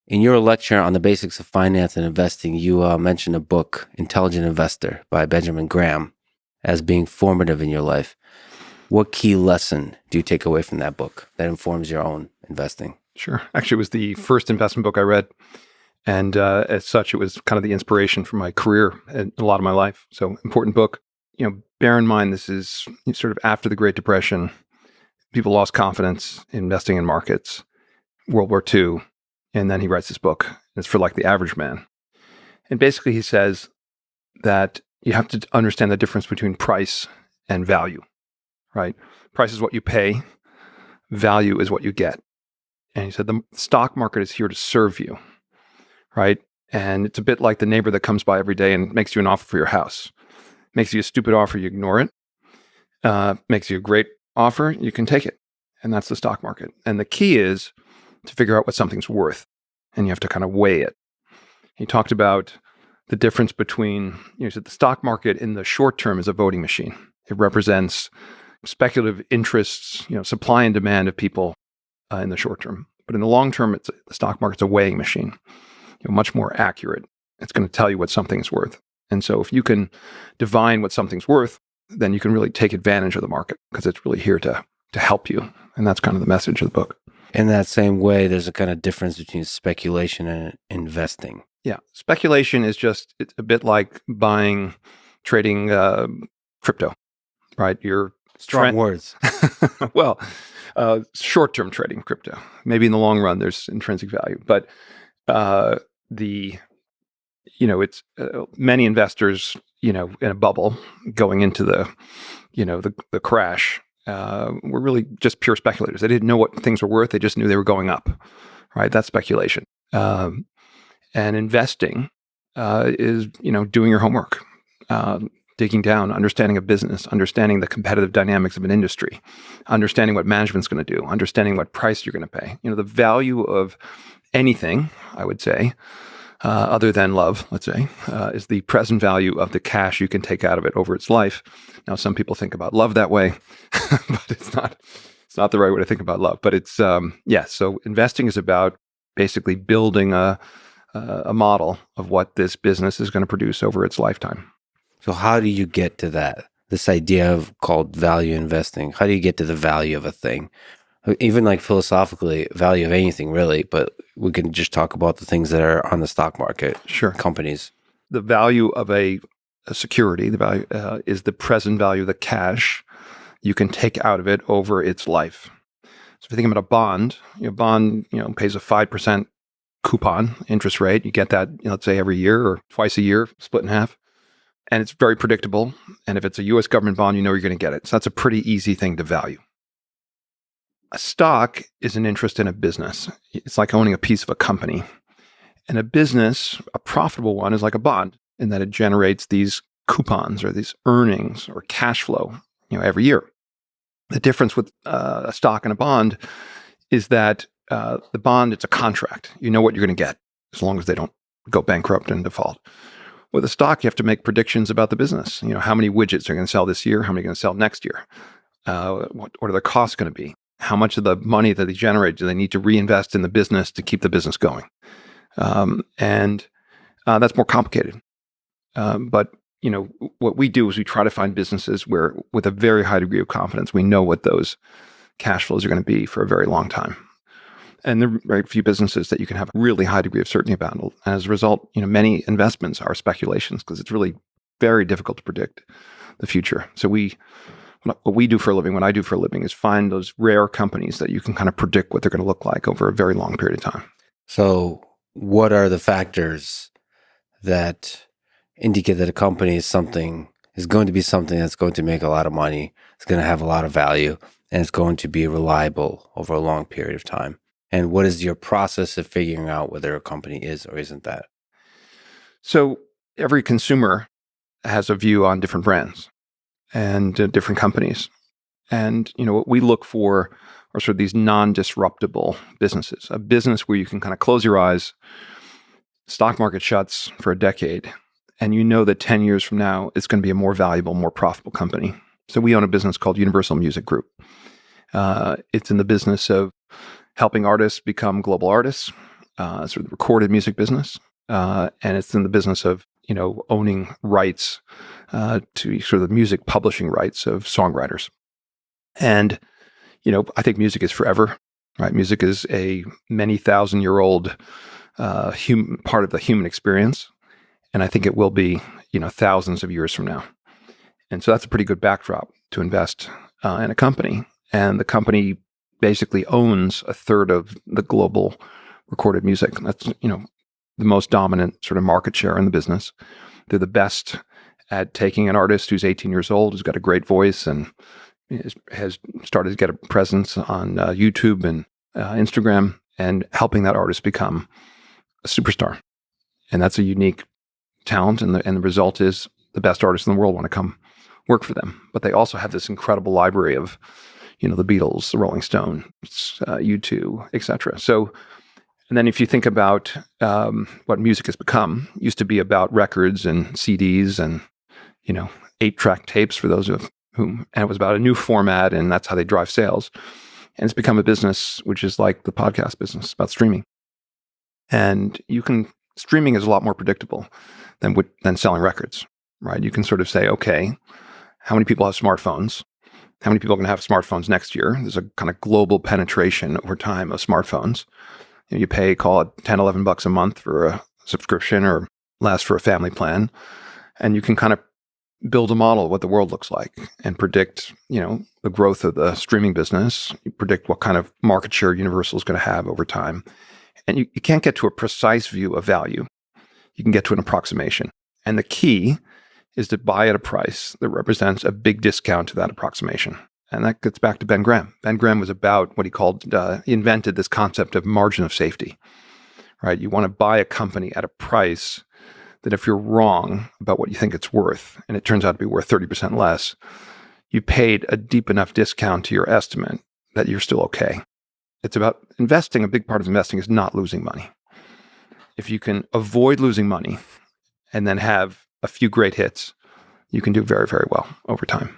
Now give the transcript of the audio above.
In your lecture on the basics of finance and investing, you mentioned a book, Intelligent Investor by Benjamin Graham, as being formative in your life. What key lesson do you take away from that book that informs your own investing? Sure. Actually, it was the first investment book I read. And as such, it was kind of the inspiration for my career and a lot of my life. So important book. Bear in mind, this is sort of after the Great Depression. People lost confidence in investing in markets, World War II. And then he writes this book. It's for like the average man. And basically he says that you have to understand the difference between price and value, right? Price is what you pay. Value is what you get. And he said the stock market is here to serve you, right? And it's a bit like the neighbor that comes by every day and makes you an offer for your house. Makes you a stupid offer, you ignore it. Makes you a great offer, you can take it. And that's the stock market. And the key is to figure out what something's worth. And you have to kind of weigh it. He talked about the difference between, he said the stock market in the short term is a voting machine. It represents speculative interests, supply and demand of people in the short term. But in the long term, the stock market's a weighing machine, much more accurate. It's going to tell you what something is worth. And so if you can divine what something's worth, then you can really take advantage of the market because it's really here to help you. And that's kind of the message of the book. In that same way, there's a kind of difference between speculation and investing. Yeah. Speculation is it's a bit like trading crypto, right? Strong words. Well, short-term trading crypto. Maybe in the long run, there's intrinsic value. But it's many investors, in a bubble going into the crash, were really just pure speculators. They didn't know what things were worth. They just knew they were going up, right? That's speculation. And investing is, doing your homework, digging down, understanding a business, understanding the competitive dynamics of an industry, understanding what management's going to do, understanding what price you're going to pay. The value of anything, I would say, other than love, let's say, is the present value of the cash you can take out of it over its life. Now, some people think about love that way, but it's not the right way to think about love. But it's, so investing is about basically building a model of what this business is going to produce over its lifetime. So how do you get to that? This idea called value investing. How do you get to the value of a thing? Even like philosophically, value of anything really, but we can just talk about the things that are on the stock market. Sure. Companies. The value of a security, the value is the present value of the cash you can take out of it over its life. So if you think about a bond, pays a 5% coupon interest rate. You get that, let's say every year or twice a year, split in half. And it's very predictable. And if it's a U.S. government bond, you're going to get it. So that's a pretty easy thing to value. A stock is an interest in a business. It's like owning a piece of a company. And a business, a profitable one, is like a bond in that it generates these coupons or these earnings or cash flow, every year. The difference with a stock and a bond is that the bond, it's a contract. You know what you're going to get as long as they don't go bankrupt and default. With a stock, you have to make predictions about the business. How many widgets are going to sell this year? How many are going to sell next year? What are their costs going to be? How much of the money that they generate do they need to reinvest in the business to keep the business going? And that's more complicated. But what we do is we try to find businesses where, with a very high degree of confidence, we know what those cash flows are going to be for a very long time. And there are very few businesses that you can have a really high degree of certainty about. And as a result, many investments are speculations because it's really very difficult to predict the future. So what we do for a living, what I do for a living, is find those rare companies that you can kind of predict what they're going to look like over a very long period of time. So what are the factors that indicate that a company is going to be something that's going to make a lot of money, it's going to have a lot of value, and it's going to be reliable over a long period of time? And what is your process of figuring out whether a company is or isn't that? So every consumer has a view on different brands and different companies. And, what we look for are sort of these non-disruptible businesses, a business where you can kind of close your eyes, stock market shuts for a decade, and that 10 years from now, it's going to be a more valuable, more profitable company. So we own a business called Universal Music Group. It's in the business of helping artists become global artists sort of the recorded music business, and it's in the business of owning rights to sort of the music publishing rights of songwriters. And I think music is forever, right? Music is a many thousand-year-old part of the human experience, and I think it will be thousands of years from now. And so that's a pretty good backdrop to invest in a company. And the company basically owns a third of the global recorded music. That's the most dominant sort of market share in the business. They're the best at taking an artist who's 18 years old, who's got a great voice, and has started to get a presence on YouTube and Instagram, and helping that artist become a superstar. And that's a unique talent. And the result is the best artists in the world want to come work for them. But they also have this incredible library of, the Beatles, the Rolling Stones, U2, etc. So, and then if you think about what music has become, it used to be about records and CDs and 8-track tapes for those of whom, and it was about a new format, and that's how they drive sales. And it's become a business which is like the podcast business, about streaming. And streaming is a lot more predictable than selling records, right? You can sort of say, okay, how many people have smartphones? How many people are going to have smartphones next year? There's a kind of global penetration over time of smartphones. You pay, call it $10, $11 a month for a subscription, or less for a family plan. And you can kind of build a model of what the world looks like and predict, the growth of the streaming business. You predict what kind of market share Universal is going to have over time. And you can't get to a precise view of value. You can get to an approximation. And the key is to buy at a price that represents a big discount to that approximation. And that gets back to Ben Graham. Ben Graham was about what he invented this concept of margin of safety, right? You want to buy a company at a price that if you're wrong about what you think it's worth, and it turns out to be worth 30% less, you paid a deep enough discount to your estimate that you're still okay. It's about investing. A big part of investing is not losing money. If you can avoid losing money and then have a few great hits, you can do very, very well over time.